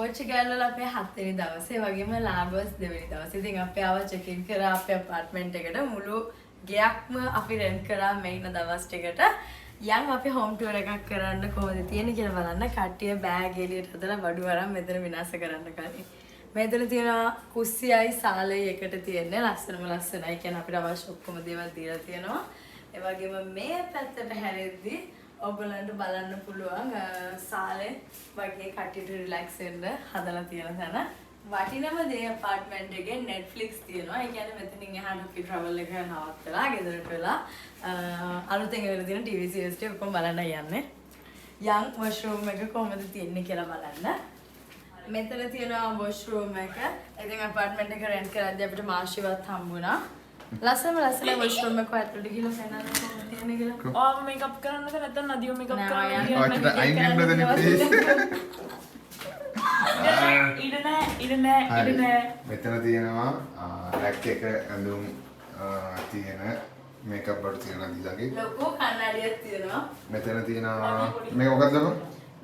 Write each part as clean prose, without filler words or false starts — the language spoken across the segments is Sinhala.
පෝර්චුගල් වල අපේ 7 වෙනි දවසේ වගේම ලාගෝස් 2 වෙනි දවසේ. ඉතින් අපි ආව චෙක් ඉන් කරා අපේ අපාර්ට්මන්ට් එකට. මුළු ගෙයක්ම අපි රෙන්ට් කරා මේ ඉන්න දවස් ටිකට. යන් අපි හෝම් ටුවර් එකක් කරන්න කොහොමද තියෙන්නේ කියලා බලන්න. කට්ටිය බෑග් එළියට හදලා බඩු අරන් මෙතන විනාශ කරන්න කලින්. මෙතන තියෙනවා කුස්සියයි සාලයි එකට තියෙන්නේ. ලස්සනම ලස්සනයි. කියන්නේ අපිට අවශ්‍ය ඔක්කොම දේවල් දීලා තියෙනවා. ඒ වගේම මේ පැත්තට හැරෙද්දී ඔයගොල්ලන්ට බලන්න පුළුවන් සාලේ වගේ කට්ටියට රිලැක්ස් වෙන්න හදලා තියෙන තැන. වටිනම දේ අපාර්ට්මන්ට් එකේ Netflix තියෙනවා. ඒ කියන්නේ මෙතනින් එහාට අපි travel එක නවත්තලා ගෙදරට වෙලා අලුතෙන් එවලා තියෙන TV series ටික ඔක්කොම බලන්න යන්නේ. young washroom එක කොහොමද තියෙන්නේ කියලා බලන්න. මෙතන තියෙනවා washroom එක. ඉතින් අපාර්ට්මන්ට් එක රෙන්ට් කරද්දී අපිට මාෂිවත් හම්බුණා. ලස්සන washroom එක ඇතුළට ගිහලා සෙනන කොහොමද තියෙන්නේ කියලා. ඔයාම මේකප් කරන්නද නැත්නම් නදියෝ මේකප් කරන්නද? ඔයාට අයින් වෙන්නද නේ? මෙතන තියෙනවා රැක් එක ඇඳුම් තියෙන මේකප් වල තියෙන දිලගේ ලොකු කන්නඩියක් තියෙනවා. මෙතන තියෙනවා මේ මොකක්ද බං?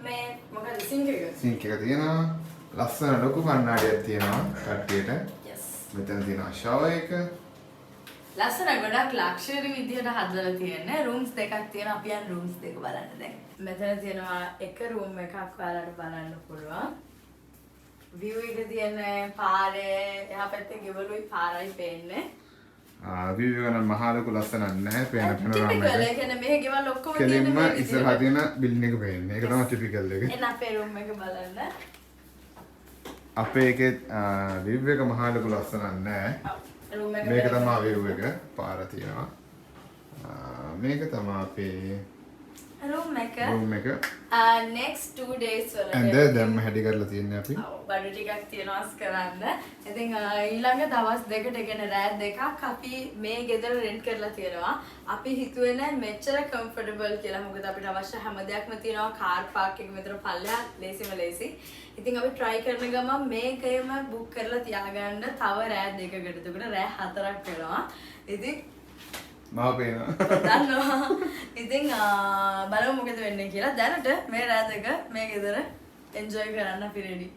මේ මොකද සිංක් එක? සිංක් එක තියෙනවා. ලස්සන ලොකු කන්නඩියක් තියෙනවා කට්ටියට. yes. මෙතන තියෙනවා ෂවර් එක. ලස්සන ගොඩක් ලක්ෂරි විදිහට හදලා තියෙන්නේ. රූම්ස් දෙකක් තියෙනවා. අපි යන් රූම්ස් දෙක බලන්න දැන්. මෙතන තියෙනවා එක රූම් එකක් ඔයාලට බලන්න පුළුවන්. view එක තියෙන්නේ පාරේ එහා පැත්තේ ගෙවලුයි පාරයි පේන්නේ. view එක නම් මහා ලොකු ලස්සනක් නැහැ. පේන පේනවා ටිපිකල්. ඒ කියන්නේ මේ ගෙවල් ඔක්කොම තියෙන කෙලින්ම ඉස්සරහා තියෙන බිල්ඩින් එක පේන්නේ. ඒක තමයි ටිපිකල් එක. එන්න අපේ රූම් එක බලන්න. අපේ එකේ view එක මහා ලොකු ලස්සනක් නැහැ. රූම් එක මේක තමයි view එක. පාර තියෙනවා. මේක තමයි අපේ රූම් එක. room එක. next 2 days වල and දැන් හැඩි කරලා තියන්නේ අපි. බඩු ටිකක් තියනවාස් කරන්න. ඉතින් ඊළඟ දවස් දෙකට කියන්නේ රෑ දෙකක් අපි මේ ගෙදර රෙන්ට් කරලා තියෙනවා. අපි හිතුවේ නෑ මෙච්චර කම්ෆර්ටබල් කියලා. මොකද අපිට අවශ්‍ය හැම දෙයක්ම තියෙනවා. කාර් පාක් එක මෙතන පල්ලෙහා ලේසිම ලේසි. ඉතින් අපි try කරන ගමන් මේකේම book කරලා තියාගන්න තව රෑ දෙකකට. එතකොට රෑ 4ක් වෙනවා. ඉතින් මාව පේනවා. දන්නවා. ඉතින් බලමු මොකද වෙන්නේ කියලා. දැනට මේ රෑ දෙක මේ ගෙදර enjoy කරන්න අපි ready.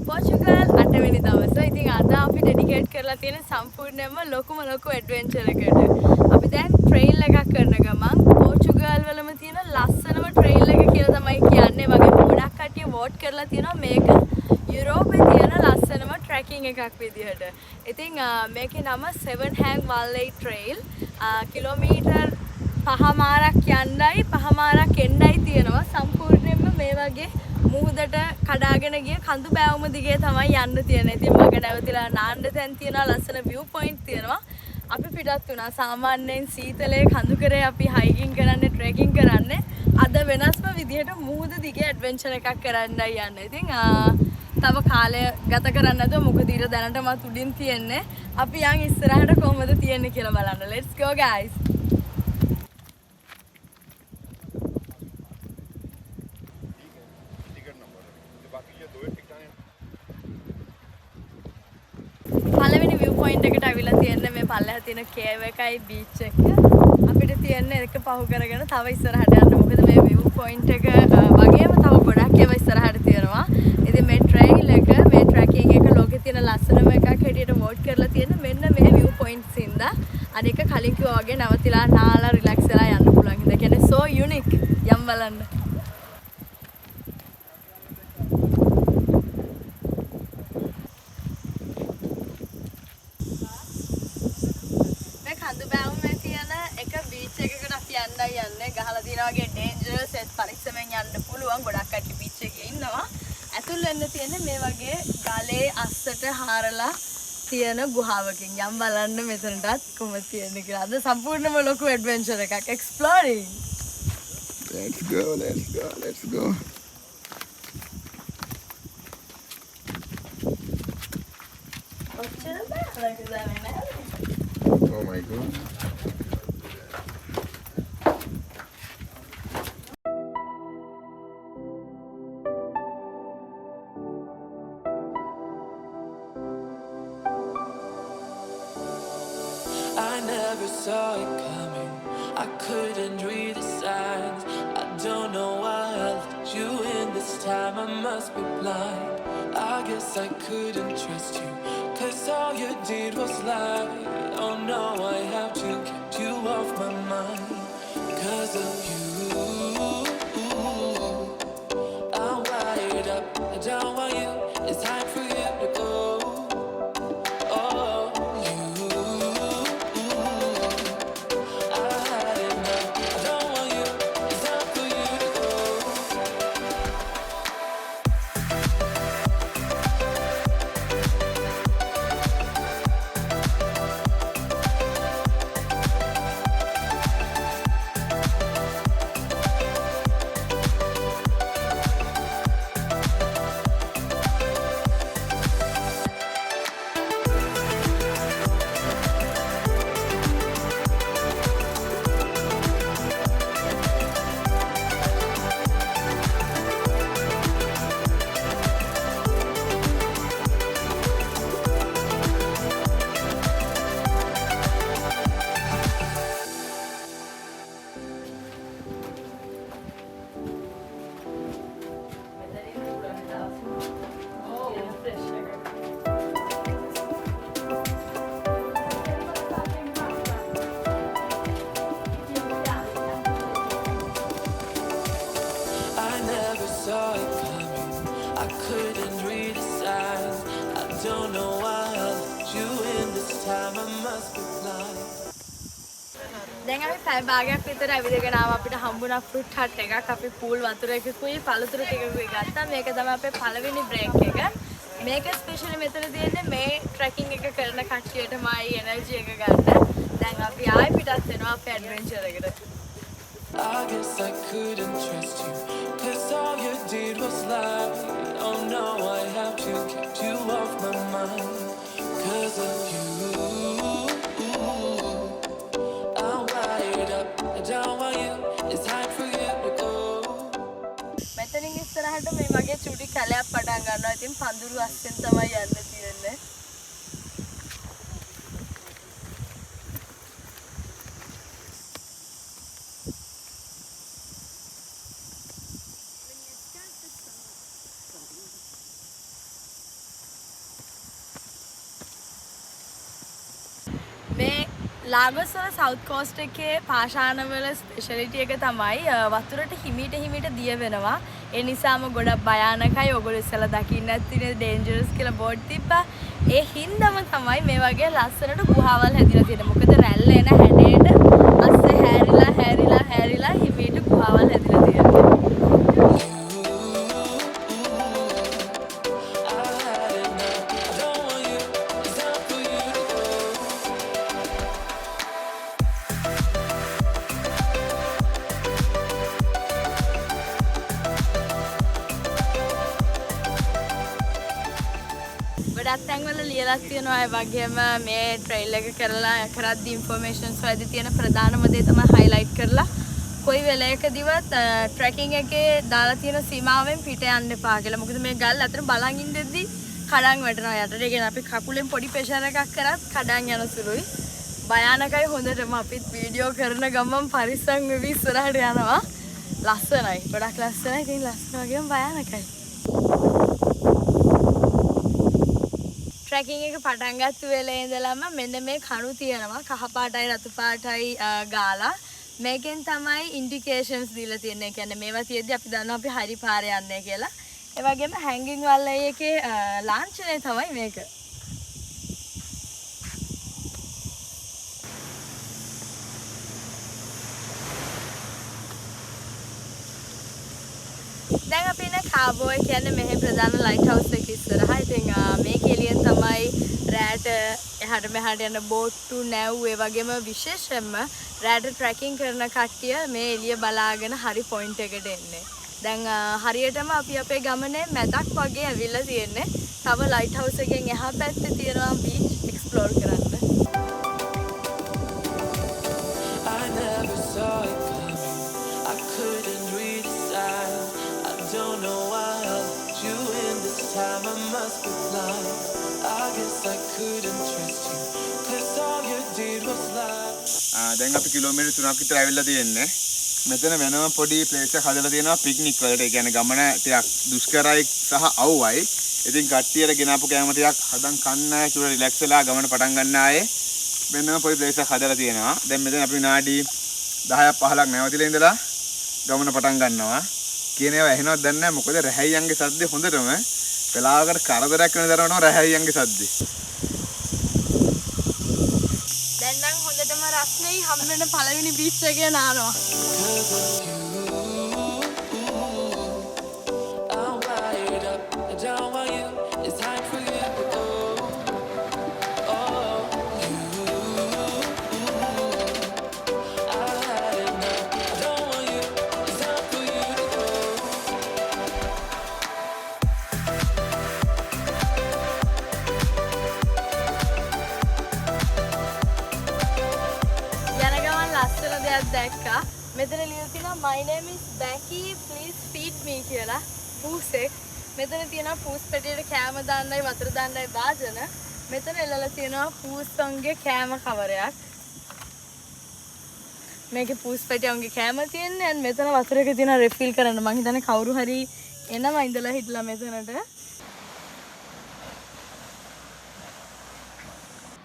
පෝර්චුගල් 8 වෙනි දවස. ඉතින් අද අපි ඩෙඩිකේට් කරලා තියෙන සම්පූර්ණයෙන්ම ලොකු ඇඩ්වෙන්චර් එකකට. අපි දැන් ට්‍රේල් එකක් කරන ගමන් පෝර්චුගල් වලම තියෙන ලස්සනම ට්‍රේල් එක කියලා තමයි කියන්නේ. වගේ ගොඩක් කට්ටිය වෝට් කරලා තියෙනවා මේක යුරෝපේ තියෙන ලස්සනම ට්‍රැකින් එකක් විදිහට. ඉතින් මේකේ නම 7 Hang Valley Trail. කිලෝමීටර් 5මාරක් යන්නයි 5මාරක් එන්නයි තියෙනවා. සම්පූර්ණයෙන්ම මේ වගේ මුහුදට කඩාගෙන ගිය කඳු බෑවුම දිගේ තමයි යන්න තියෙන්නේ. ඉතින් මග නැවතිලා නාන්න තැන් තියෙනවා. ලස්සන view point තියෙනවා. අපි පිටත් වුණා. සාමාන්‍යයෙන් සීතලේ කඳු කරේ අපි hiking කරන්නේ, trekking කරන්නේ. අද වෙනස්ම විදිහට මුහුද දිගේ adventure එකක් කරන්නයි යන්නේ. ඉතින් තව කාලය ගත කරන්න නැතුව මොකද ඊට දැනටමත් උඩින් තියෙන්නේ. අපි යන් ඉස්සරහට කොහොමද තියෙන්නේ කියලා බලන්න. Let's go guys. පළවෙනි view point එකට අවිලා තියෙන්නේ මේ පල්ලෙහා තියෙන කේව් එකයි beach එක. අපිට තියෙන්නේ එක පහු කරගෙන තව ඉස්සරහට යන්න. මොකද මේ view point එක වගේම තව ගොඩක් ඒවා ඉස්සරහට තියෙනවා. ඉතින් මේ trail එක මේ trekking එක ලෝකේ තියෙන ලස්සනම එකක් හැටියට vote කරලා තියෙන මෙන්න මේ view points ඉඳලා අනික කලින් කිව්වා වගේ නැවතිලා නාලා relax වෙලා යන්න පුළුවන්. ඒ කියන්නේ so unique. යම් බලන්න. යන්නේ ගහලා තියෙන වගේ ඩේන්ජරස් ඒත් පරිස්සමෙන් යන්න පුළුවන්. ගොඩක් කට්ටිය බීච් එකේ ඉන්නවා. ඇතුල් වෙන්න තියෙන්නේ මේ වගේ ගලේ අස්සට හාරලා තියෙන ගුහාවකින්. යම් බලන්න මෙතනටත් කොහොමද තියෙන්නේ කියලා. අද සම්පූර්ණම ලොකු ඇඩ්වෙන්චර් එකක්. එක්ස්ප්ලෝරින්. Let's go, let's go, let's go. ඔච්චර බෑලක දාන්නේ නැහැ. Oh my god. I never saw it coming. I couldn't read the signs. I don't know why I let you in this time. I must be blind. I guess I couldn't trust you, 'cause all you did was lie. Oh no, I have to keep you off my mind 'cause of you. I'm wired up. I don't want you. It's time for you to go. Oh, you. I had enough. I don't want you. It's time for you to go. I never saw it coming. I couldn't read the signs. I don't know why I let you in this time. I must be blind. දැන් අපි පැය භාගයක් විතර ඇවිදගෙන ආව අපිට හම්බුණා ෆෘට් හට් එකක්. අපි පූල් වතුර එකකුයි පළතුරු ටිකකුයි ගත්තා. මේක තමයි අපේ පළවෙනි බ්‍රේක් එක. මේක ස්පෙෂලි මෙතන තියෙන්නේ මේ ට්‍රැකින් එක කරන කට්ටියටමයි එනර්ජි එක ගන්න. දැන් අපි ආයෙ පිටත් වෙනවා අපේ ඇඩ්වෙන්චර් එකට. I guess I couldn't trust you, 'cause all you did was lie. Oh no, I have to keep you off my mind 'cause of you. I'm wired up. I don't want you. It's time for you to go. මෙතනින් ඉස්සරහට මේ වගේ චුටි කැලයක් පටන් ගන්නවා. ඉතින් පඳුරු අස්සෙන් තමයි යන්න තියෙන්නේ. මේ ලාගොස් වල සවුත් කෝස්ට් එකේ පාෂාණ වල ස්පෙෂලිටි එක තමයි වතුරට හිමීට දිය වෙනවා. ඒ නිසාම ගොඩක් භයානකයි. ඔයගොල්ලෝ ඉස්සලා දකින්න ඇතිනේ ඩේන්ජරස් කියලා බෝඩ් තිබ්බා. ඒ හින්දාම තමයි මේ වගේ ලස්සනට ගුහාවල් හැදිලා තියෙන්නේ. මොකද රැල්ල එන හැඩයට අස්ස හැරිලා හිමීට ගුහාවල් හැදිලා තියෙන්නේ. ගොඩක් තැන්වල ලියලා තියෙනවා ඒ වගේම මේ ට්‍රේල් එක කරද්දී ඉන්ෆර්මේෂන්ස් වලදී තියෙන ප්‍රධානම දේ තමයි හයිලයිට් කරලා කොයි වෙලයකදීවත් ට්‍රැකින් එකේ දාලා තියෙන සීමාවෙන් පිට යන්න එපා කියලා. මොකද මේ ගල් අතර බලන් ඉඳෙද්දි කඩන් වැටෙනවා යටට. ඒ කියන්නේ අපි කකුලෙන් පොඩි ප්‍රෙෂර් එකක් කරත් කඩන් යන සුළුයි. භයානකයි. හොඳටම අපිත් වීඩියෝ කරන ගමන් පරිස්සම් වෙවි ඉස්සරහට යනවා. ලස්සනයි. ගොඩක් ලස්සනයි. ඉතින් ලස්සන වගේම භයානකයි. ට්‍රැකින් එක පටන් ගත්ත වෙලේ ඉඳලම මෙන්න මේ කණු තියෙනවා. කහ පාටයි රතු පාටයි ගාලා. මේකෙන් තමයි ඉන්ඩිකේෂන්ස් දීලා තියෙන්නේ. කියන්නේ මේවා තියෙද්දි අපි දන්නවා අපි හරි පාරේ යන්නේ කියලා. ඒ වගේම හැංගින් වල් එකේ ලාංඡනය තමයි මේක. දැන් අපි ඉන්නේ කාබෝය කියන්නේ මෙහි ප්‍රධාන ලයිට් හවුස් එක ඉස්සරහා. ඉතින් මේක එළියෙන් තමයි රෑට එහාට මෙහාට යන බෝට්ටු නැව් ඒ වගේම විශේෂයෙන්ම රෑට ට්‍රැකින් කරන කට්ටිය මේ එළිය බලාගෙන හරි පොයින්ට් එකට එන්නේ. දැන් හරියටම අපි අපේ ගමනේ මැදක් වගේ ඇවිල්ලා තියෙන්නේ. තව ලයිට් හවුස් එකෙන් එහා පැත්තේ තියෙනවා බීච් එක්ස්ප්ලෝර් කරන්න. I never saw it coming. I couldn't read the signs. I don't know why I let you in this time. I must be blind. I guess I couldn't trust you. 'Cause all you did was lie. දැන් අපි කිලෝමීටර් 3ක් විතර ඇවිල්ලා තියෙන්නේ. මෙතන වෙනම පොඩි ප්ලේස් එකක් හදලා තියෙනවා පික්නික් වලට. ඒ කියන්නේ ගමන ටිකක් දුෂ්කරයි සහ අවුවයි. ඉතින් කට්ටියට ගෙනාපු කෑම ටිකක් හදන් කන්න කියලා රිලැක්ස් වෙලා ගමන පටන් ගන්න ආයේ වෙනම පොඩි ප්ලේස් එකක් හදලා තියෙනවා. දැන් මෙතන අපි විනාඩි 10ක් 15ක් නැවතිලා ඉඳලා ගමන පටන් ගන්නවා. කියන ඒවා ඇහෙනවද දන්නේ නැහැ. මොකද රැහැයියන්ගේ සද්දේ හොඳටම වෙලාවකට කරදරයක් වෙන දරනවා රැහැයියන්ගේ සද්දේ. දැන් නම් හොඳටම රස්නෙයි හම් වෙන පළවෙනි බීච් එකේ නානවා. I'm wired up. I don't want you. It's time for you to go. Oh, you. I had enough. I don't want you. It's time for you to go. යන ගමන් ලස්සන දෙයක් දැක්කා. මෙතන ලියලා තියෙනවා my name is Becky please feed me කියලා. පූසෙක්. මෙතන තියෙනවා පූස් පැටියට කෑම දාන්නයි වතුර දාන්නයි වාදන. මෙතන එළලා තියෙනවා පූස්න්ගේ කෑම කවරයක්. මේකේ පූස් පැටියන්ගේ කෑම තියෙන්නේ. මෙතන වතුරක තියෙන රිෆිල් කරන්න. මං හිතන්නේ කවුරු හරි එනවා ඉඳලා හිටලා මෙතනට.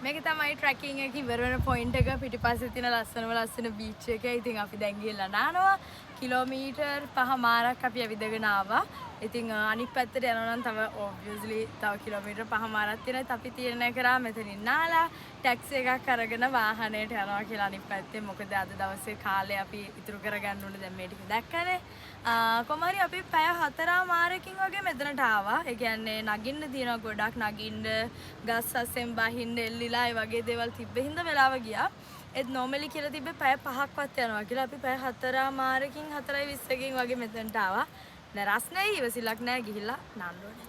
මේක තමයි ට්‍රැකින් එක ඉවර වෙන පොයින්ට් එක. පිටිපස්සේ තියෙන ලස්සන බීච් එක. ඉතින් අපි දැන් ගිහලා නානවා. කිලෝමීටර් 5මාරක් අපි ඇවිදගෙන ආවා. ඉතින් අනිත් පැත්තට යනවා නම් තව obviously තව කිලෝමීටර් 5මාරක් තියෙනවා. අපි තීරණය කරා මෙතනින් නාලා ටැක්සි එකක් අරගෙන වාහනයට යනවා කියලා අනිත් පැත්තේ. මොකද අද දවසේ කාලේ අපි ඉතුරු කරගන්න ඕනේ. දැන් මේ ටික දැක්කනේ. කොහමරි අපි පැය 4මාරකින් වගේ මෙතනට ආවා. ඒ කියන්නේ නගින්න තියෙනවා ගොඩක්. නගින්න ගස් අස්සෙන් බහින්න එල්ලිලා ඒ වගේ දේවල් තිබ්බ හින්දා වෙලාව ගියා. ඒත් normally කියලා තිබ්බේ පැය 5ක්වත් යනවා කියලා. අපි පැය 4මාරකින් 4:20කින් වගේ මෙතනට ආවා. දැන් රස්නේ ඉවසිලක් නැහැ ගිහිල්ලා නාන්න ඕනේ.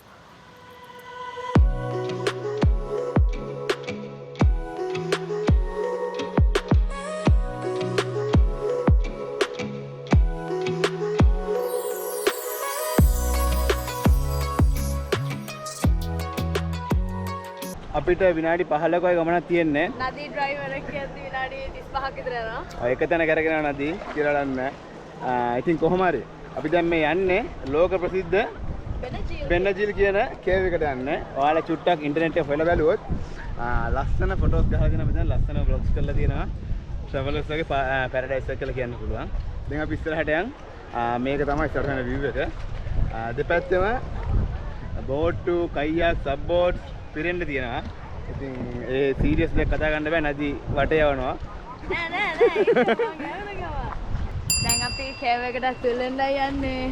අපිට විනාඩි 15ක වගේ ගමනක් තියෙන්නේ. නදී ඩ්‍රයිවර් එක කියද්දි විනාඩි 35ක් විතර යනවා. එක තැන කරගෙන යන නදී කියලා දන්නේ. ඉතින් කොහොම හරි අපි දැන් මේ යන්නේ ලෝක ප්‍රසිද්ධ බෙන්නජීල් කියන කේව් එකට යන්නේ. ඔයාලා චුට්ටක් ඉන්ටර්නෙට් එකේ හොයලා බැලුවොත් ලස්සන ෆොටෝස් ගහගෙන මෙතන ලස්සන බ්ලොග්ස් කරලා තියෙනවා. ට්‍රැවලර්ස් වගේ පැරඩයිස් එක කියලා කියන්න පුළුවන්. දැන් අපි ඉස්සරහට යන් මේක තමයි ඉස්සරහන view එක. දෙපැත්තෙම බෝට්ටු, කයියක්, සබ් බෝට් පිරෙන්න තියෙනවා. ඉතින් ඒ සීරියස් දෙයක් කතා කරන්න බෑ නදී වටේ යවනවා. නෑ. දැන් අපි කේව් එකට ඇතුළෙන්දයි යන්නේ.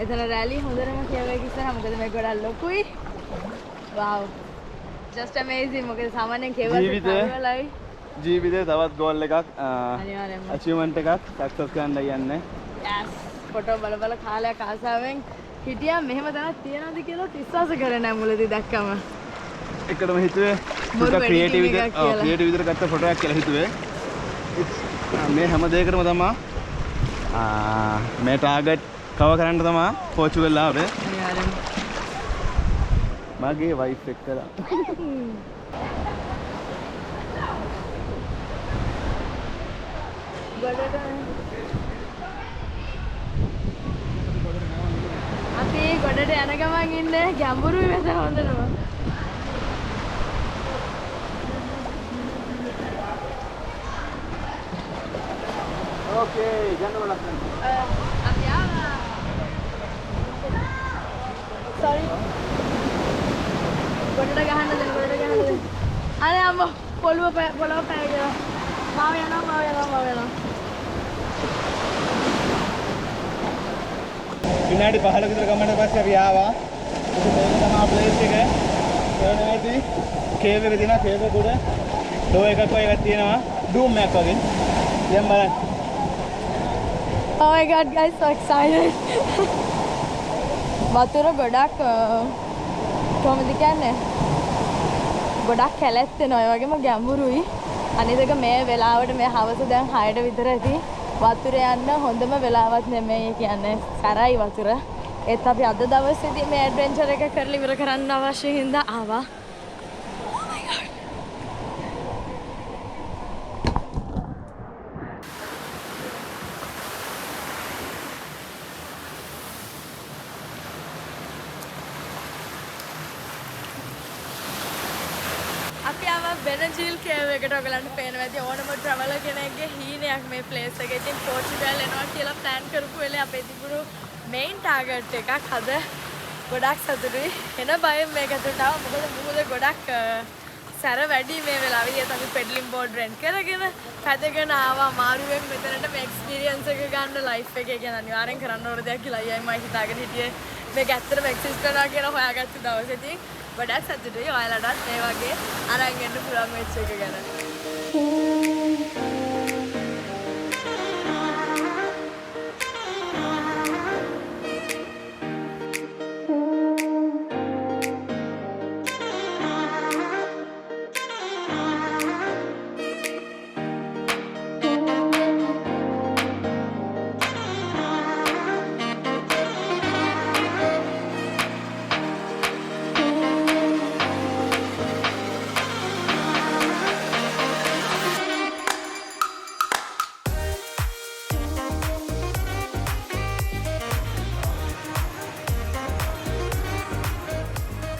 එතන රැලි හොඳටම කේව් එක ඉස්සරහා. මොකද මේක ගොඩක් ලොකුයි. wow. just amazing. මොකද සාමාන්‍යයෙන් කේව් වල ජීවිතේ තවත් ගෝල් එකක් අනිවාර්යයෙන්ම අචීව්මන්ට් එකක් සක්සස් කරන්නයි යන්නේ. yes. ෆොටෝ බල කාලයක් ආසාවෙන් හිටියා. මෙහෙම තැනක් තියනවාද කියලා විශ්වාස කරේ නෑ මුලදී දැක්කම. එකටම හිතුවේ ක්‍රියේටිව් විදිහට ගත්ත ෆොටෝ එකක් කියලා හිතුවේ. මේ හැම දෙයකටම තමයි මේ ටාගට් කවර් කරන්න තමයි පෝර්චුගල් ආවේ. අනිවාර්යයෙන්ම. මගේ වයිෆ් එක්කලා. අපි ගොඩට යන ගමන් ඉන්නේ ගැඹුරුයි මෙතන හොඳටම. Okay, jangan makan. අපි ආවා. Sorry. ගොඩට ගහන්න දෙන්න. අනේ අම්මෝ පොළව පෑගෙන. මාව යනවා. විනාඩි 15 විතර ගමනට පස්සේ අපි ආවා. ඉතින් මේක තමයි ප්ලේස් එක. ඒනවාදී කේව් එක තියෙනවා. කේව් එක උඩ ඩෝ එකක් වගේ එකක් තියෙනවා. ඩූම් එකක් වගේ. දැන් බලන්න. Oh my god guys, so excited. වතුර ගොඩක් කොහොමද කියන්නේ? ගොඩක් කැලැත් වෙනවා. ඒ වගේම ගැඹුරුයි. අනිත් එක මේ වෙලාවට මේ හවස දැන් 6ට විතර ඇති. වතුර යන්න හොඳම වෙලාවක් නෙමෙයි කියන්නේ සැරයි වතුර. ඒත් අපි අද දවසේදී මේ ඇඩ්වෙන්චර් එක කරලා ඉවර කරන්න අවශ්‍ය හින්දා ආවා. අපි ආවා බෙනජිල් කේව් එකට. ඔයගලන්ට පේනවා ඇති ඕනම ට්‍රැවලර් කෙනෙක්ගේ හීනයක් මේ ප්ලේස් එකේ. ඉතින් පෝර්චුගල් එනවා කියලා ප්ලෑන් කරපු වෙලේ අපේ තිබුණු මේන් ටාගට් එකක් අද ගොඩක් සතුටුයි. එන බයෙන් මේක ඇතුළට ආවා. මොකද ගොඩක් සැර වැඩි මේ වෙලාවේ. ඒත් අපි පෙඩලින් බෝඩ් රෙන්ට් කරගෙන පැදගෙන ආවා. අමාරුවෙන් මෙතනට මේ එක්ස්පීරියන්ස් එක ගන්න ලයිෆ් එකේ කියන අනිවාර්යෙන් කරන්න ඕන දෙයක් කියලා අයියා මම හිතාගෙන හිටියේ. මේක ඇත්තටම එක්සිස්ට් කරනවා කියලා හොයාගත්ත දවසේදී ගොඩක් සතුටුයි. ඔයාලටත් මේ වගේ අරන් එන්න පුළුවන් වෙච්ච එක ගැන.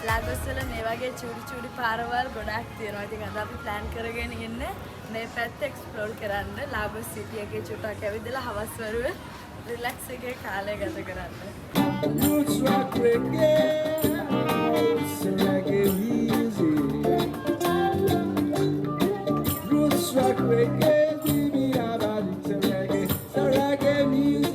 ලාගොස් වල මේ වගේ චූටි පාරවල් ගොඩක් තියෙනවා. ඉතින් අද අපි ප්ලෑන් කරගෙන ඉන්නේ මේ පැත්ත එක්ස්ප්ලෝර් කරන්න. ලාගොස් සිටි එකේ චුට්ටක් ඇවිදලා හවස් වරුවේ රිලැක්ස් එකේ කාලය ගත කරන්න. Roots rock reggae, it's reggae music. Roots rock reggae, give me a body to reggae, so reggae music.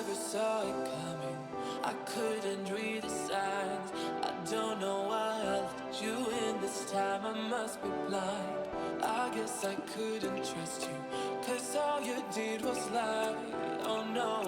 never saw it coming. I couldn't read the signs. I don't know why I let you in this time. I must be blind. I guess I couldn't trust you, 'cause all you did was lie. Oh no,